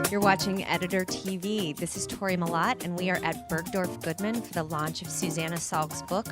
You're watching Editor TV. This is Tori Mellott, and we are at Bergdorf Goodman for the launch of Susanna Salk's book,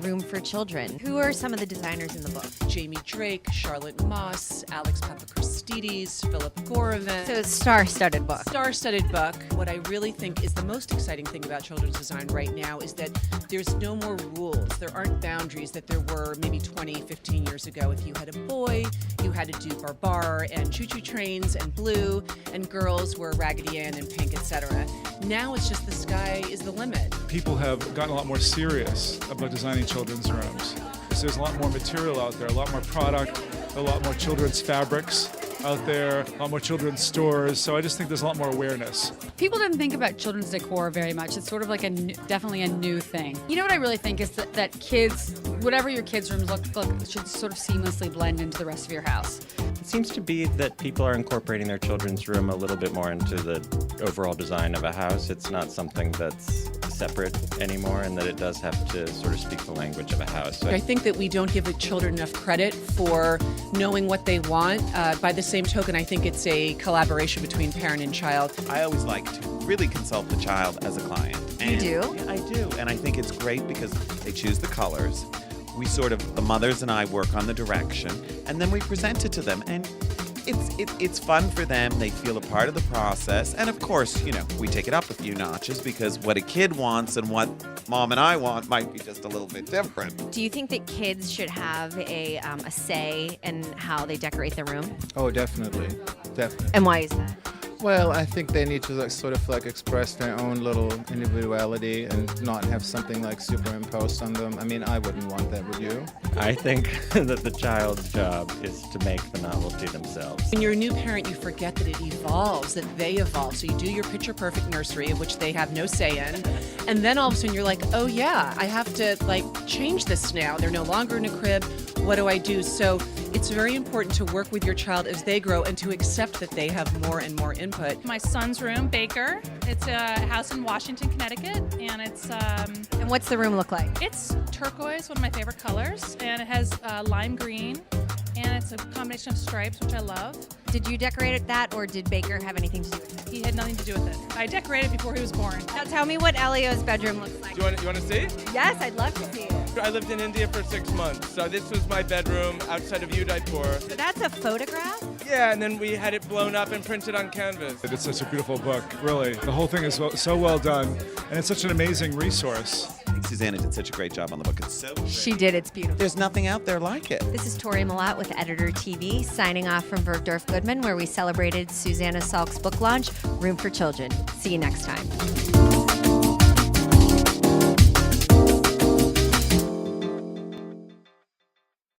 Room for Children. Who are some of the designers in the book? Jamie Drake, Charlotte Moss, Alex Papachristidis, Philip Gorrivan. So it's a star-studded book. Star-studded book. What I really think is the most exciting thing about children's design right now is that there's no more rules. There aren't boundaries that there were maybe 20, 15 years ago. If you had a boy, you had to do barbar and choo-choo trains and blue, and girls were Raggedy Ann and pink, etc. Now it's just the sky is the limit. People have gotten a lot more serious about designing children's rooms. So there's a lot more material out there, a lot more product, a lot more children's fabrics out there, a lot more children's stores. So I just think there's a lot more awareness. People didn't think about children's decor very much. It's sort of like definitely a new thing. You know what I really think is that kids, whatever your kids' rooms look should sort of seamlessly blend into the rest of your house. It seems to be that people are incorporating their children's room a little bit more into the overall design of a house. It's not something that's separate anymore, and that it does have to sort of speak the language of a house. So I think that we don't give the children enough credit for knowing what they want. By the same token, I think it's a collaboration between parent and child. I always like to really consult the child as a client. You do? Yeah, I do. And I think it's great because they choose the colors. We sort of, the mothers and I work on the direction, and then we present it to them. And it's fun for them. They feel a part of the process. And of course, you know, we take it up a few notches because what a kid wants and what mom and I want might be just a little bit different. Do you think that kids should have a say in how they decorate their room? Oh, definitely. Definitely. And why is that? Well, I think they need to sort of express their own little individuality and not have something superimposed on them. I mean, I wouldn't want that, would you? I think that the child's job is to make the novelty themselves. When you're a new parent, you forget that it evolves, that they evolve. So you do your picture-perfect nursery, of which they have no say in, and then all of a sudden you're like, oh yeah, I have to change this now. They're no longer in a crib. What do I do? So it's very important to work with your child as they grow and to accept that they have more and more input. My son's room, Baker. It's a house in Washington, Connecticut, and it's And what's the room look like? it's turquoise, one of my favorite colors, and it has lime green, and it's a combination of stripes, which I love. Did you decorate that, or did Baker have anything to do with it? He had nothing to do with it. I decorated before he was born. Now tell me what Elio's bedroom looks like. You want to see? Yes, I'd love to see it. I lived in India for 6 months, so this was my bedroom outside of Udaipur. So that's a photograph? Yeah, and then we had it blown up and printed on canvas. It's such a beautiful book, really. The whole thing is so well done, and it's such an amazing resource. I think Susanna did such a great job on the book. It's so great. She did. It's beautiful. There's nothing out there like it. This is Tori Mellott with Editor TV, signing off from Bergdorf Goodman, where we celebrated Susanna Salk's book launch, Room for Children. See you next time.